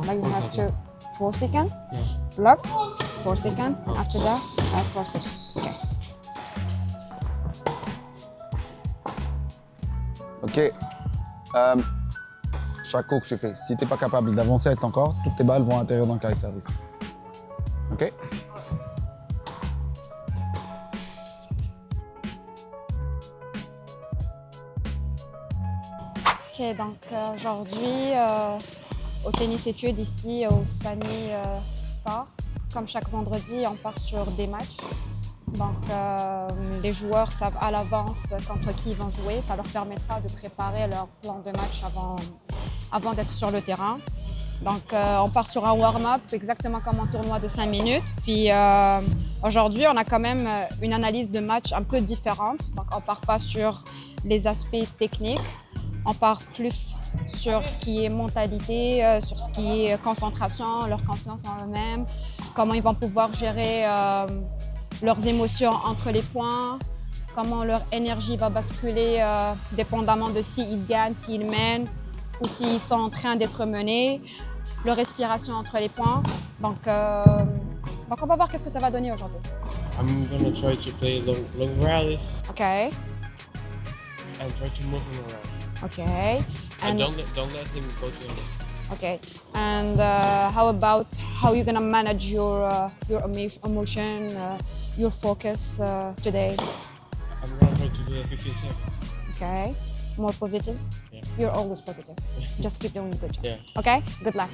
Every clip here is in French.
Now you have to 4 seconds, Yeah. block, 4 seconds, and after that, add 4 seconds. Okay. Ok. Chaque coup que tu fais, si tu n'es pas capable d'avancer avec ton corps, toutes tes balles vont atterrir dans le carré de service. Ok? Ok, donc aujourd'hui, au tennis études ici au Sani Sport, comme chaque vendredi, on part sur des matchs. Donc les joueurs savent à l'avance contre qui ils vont jouer. Ça leur permettra de préparer leur plan de match avant d'être sur le terrain. Donc on part sur un warm-up exactement comme un tournoi de 5 minutes. Puis aujourd'hui, on a quand même une analyse de match un peu différente. Donc on ne part pas sur les aspects techniques. On part plus sur ce qui est mentalité, sur ce qui est concentration, leur confiance en eux-mêmes, comment ils vont pouvoir gérer leurs émotions entre les points, comment leur énergie va basculer dépendamment de s'ils gagnent, s'ils mènent ou s'ils sont en train d'être menés, leur respiration entre les points. Donc on va voir qu'est-ce que ça va donner aujourd'hui. I'm gonna try to play long rallies OK, and try to move him around. OK. And don't let him go to him. Okay, and how about how you're gonna manage your emotion, your focus today? I'm gonna try to do the 15 seconds. Okay, more positive? Yeah. You're always positive. Just keep doing a good job. Yeah. Okay, good luck.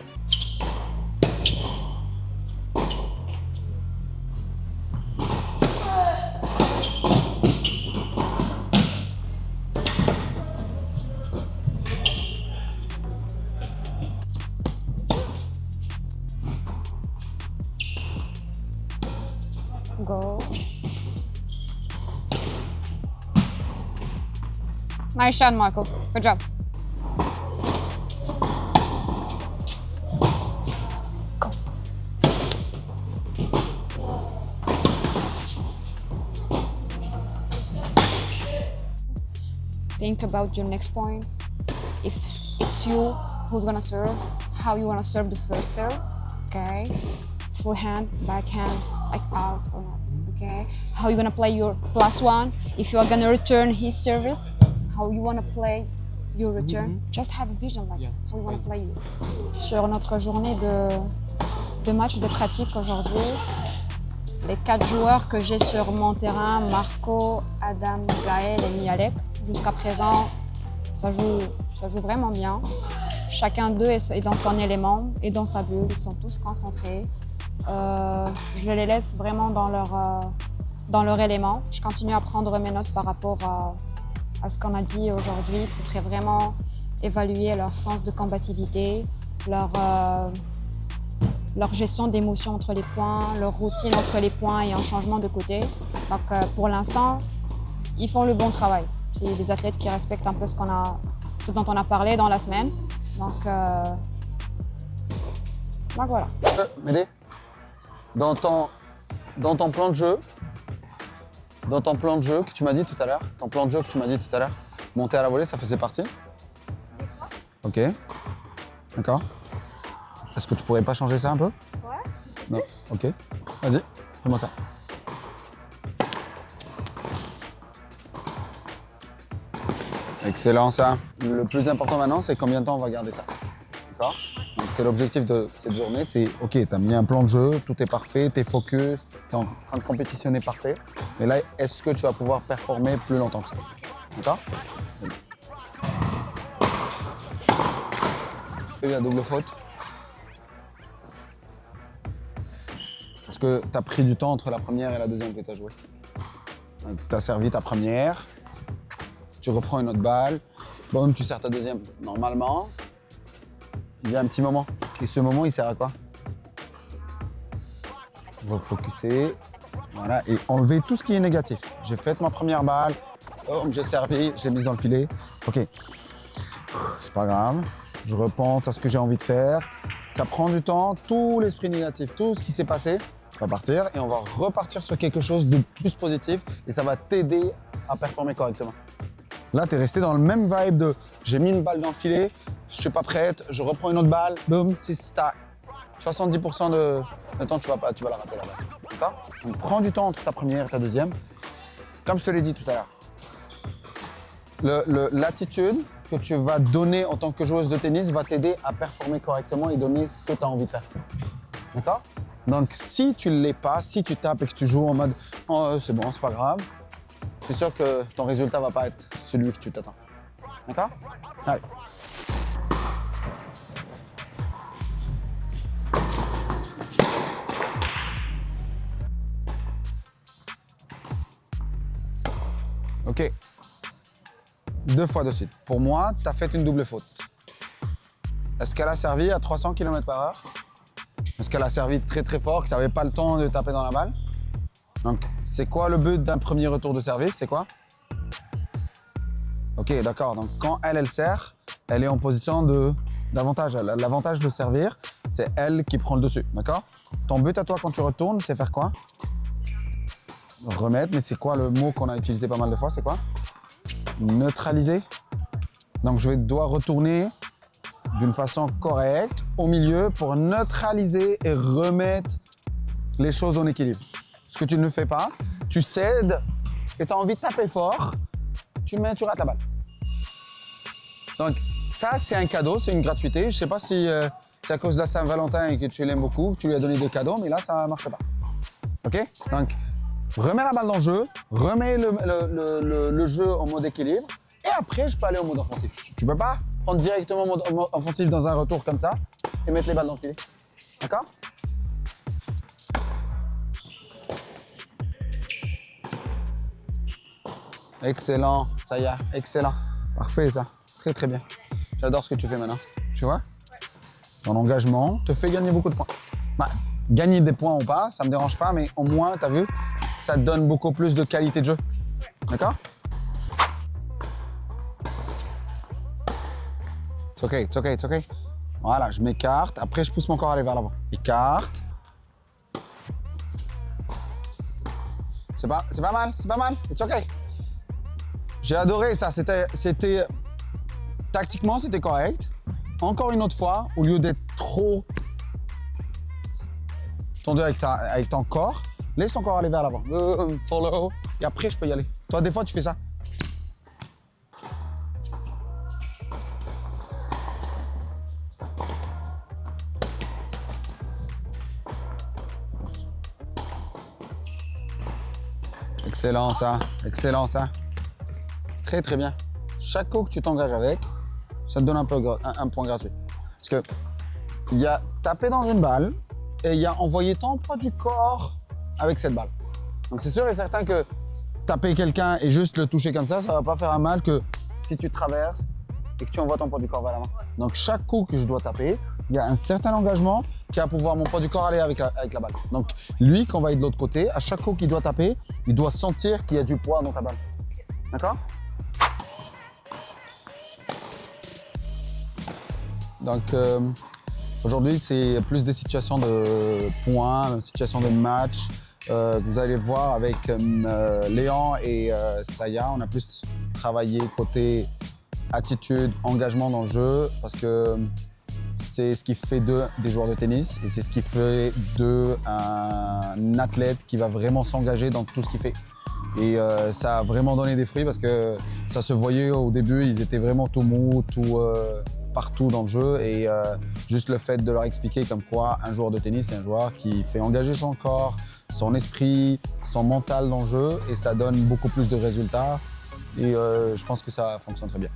Go. Nice shot, Marco. Good job. Go. Think about your next points. If it's you who's gonna serve, how you wanna serve the first serve, okay? Forehand, backhand, like out or not, okay? How you gonna play your +1, if you are gonna return his service, how you wanna play your return. Just have a vision like how you wanna play you. Sur notre journée de match de pratique aujourd'hui, les 4 joueurs que j'ai sur mon terrain, Marco, Adam, Gaël et Mialek, jusqu'à présent, ça joue vraiment bien. Chacun d'eux est dans son élément et dans sa bulle, ils sont tous concentrés. Je les laisse vraiment dans leur élément. Je continue à prendre mes notes par rapport à ce qu'on a dit aujourd'hui, que ce serait vraiment évaluer leur sens de combativité, leur gestion d'émotions entre les points, leur routine entre les points et un changement de côté. Donc pour l'instant, ils font le bon travail. C'est des athlètes qui respectent un peu ce dont on a parlé dans la semaine. Donc voilà. Médé, dans ton plan de jeu, que tu m'as dit tout à l'heure, monter à la volée, ça faisait partie? Ok. D'accord. Est-ce que tu pourrais pas changer ça un peu? Ouais. Non. Ok. Vas-y, fais-moi ça. Excellent ça. Le plus important maintenant, c'est combien de temps on va garder ça. D'accord? Donc c'est l'objectif de cette journée, c'est ok, tu as mis un plan de jeu, tout est parfait, tu es focus, tu es en train de compétitionner parfait. Mais là, est-ce que tu vas pouvoir performer plus longtemps que ça? D'accord? Et la double faute. Parce que tu as pris du temps entre la première et la deuxième que tu as joué. Tu as servi ta première, tu reprends une autre balle, boum, tu sers ta deuxième. Normalement, il y a un petit moment. Et ce moment, il sert à quoi? Refocuser, voilà, et enlever tout ce qui est négatif. J'ai fait ma première balle, boum, j'ai servi, je l'ai mise dans le filet. Ok, c'est pas grave. Je repense à ce que j'ai envie de faire. Ça prend du temps, tout l'esprit négatif, tout ce qui s'est passé va partir et on va repartir sur quelque chose de plus positif et ça va t'aider à performer correctement. Là, tu es resté dans le même vibe de j'ai mis une balle dans le filet, je suis pas prête, je reprends une autre balle, boum, si tu as 70% de temps, tu vas la rater la balle. D'accord? Donc prends du temps entre ta première et ta deuxième. Comme je te l'ai dit tout à l'heure, l'attitude que tu vas donner en tant que joueuse de tennis va t'aider à performer correctement et donner ce que tu as envie de faire. D'accord? Donc si tu ne l'es pas, si tu tapes et que tu joues en mode « Oh, c'est bon, c'est pas grave », c'est sûr que ton résultat ne va pas être celui que tu t'attends. D'accord? Allez. Ok. 2 fois de suite. Pour moi, tu as fait une double faute. Est-ce qu'elle a servi à 300 km/h? Est-ce qu'elle a servi très très fort, que tu n'avais pas le temps de taper dans la balle? Donc, c'est quoi le but d'un premier retour de service? C'est quoi? Ok, d'accord. Donc, quand elle sert, elle est en position d'avantage. L'avantage de servir, c'est elle qui prend le dessus. D'accord? Ton but à toi quand tu retournes, c'est faire quoi? Remettre, mais c'est quoi le mot qu'on a utilisé pas mal de fois? C'est quoi? Neutraliser. Donc, je dois retourner d'une façon correcte au milieu pour neutraliser et remettre les choses en équilibre. Ce que tu ne fais pas, tu cèdes et tu as envie de taper fort, tu rates la balle. Donc, ça, c'est un cadeau, c'est une gratuité. Je ne sais pas si c'est à cause de la Saint-Valentin et que tu l'aimes beaucoup, que tu lui as donné des cadeaux, mais là, ça ne marche pas. OK? Donc, remets la balle dans le jeu, remets le jeu en mode équilibre et après, je peux aller au mode offensif. Tu ne peux pas prendre directement mode offensif dans un retour comme ça et mettre les balles dans le filet. D'accord? Excellent, ça y est, excellent. Parfait ça, très très bien. J'adore ce que tu fais maintenant, tu vois? Ton engagement te fait gagner beaucoup de points. Bah, gagner des points ou pas, ça me dérange pas, mais au moins, tu as vu, ça te donne beaucoup plus de qualité de jeu. D'accord? It's okay, it's okay, it's okay. Voilà, je m'écarte. Après, je pousse mon corps à aller vers l'avant. Écarte. C'est pas mal, c'est pas mal. It's okay. J'ai adoré ça. Tactiquement, c'était correct. Encore une autre fois, au lieu d'être trop tendu avec ton corps, laisse ton corps aller vers l'avant. Follow. Et après, je peux y aller. Toi, des fois, tu fais ça. Excellent ça, excellent ça. Très très bien. Chaque coup que tu t'engages avec, ça te donne un point gratuit. Parce que il y a tapé dans une balle et il y a envoyé ton poids du corps avec cette balle. Donc c'est sûr et certain que taper quelqu'un et juste le toucher comme ça va pas faire un mal que si tu traverses et que tu envoies ton poids du corps vers l'avant. Donc chaque coup que je dois taper, il y a un certain engagement qui va pouvoir mon poids du corps aller avec la balle. Donc lui, quand on va être de l'autre côté, à chaque coup qu'il doit taper, il doit sentir qu'il y a du poids dans ta balle. D'accord? Donc aujourd'hui, c'est plus des situations de points, des situations de match. Vous allez voir avec Léon et Saya, on a plus travaillé côté attitude, engagement dans le jeu parce que c'est ce qui fait d'eux des joueurs de tennis et c'est ce qui fait d'eux un athlète qui va vraiment s'engager dans tout ce qu'il fait. Et ça a vraiment donné des fruits parce que ça se voyait au début, ils étaient vraiment tout mous, partout dans le jeu et juste le fait de leur expliquer comme quoi un joueur de tennis, c'est un joueur qui fait engager son corps, son esprit, son mental dans le jeu et ça donne beaucoup plus de résultats et je pense que ça fonctionne très bien.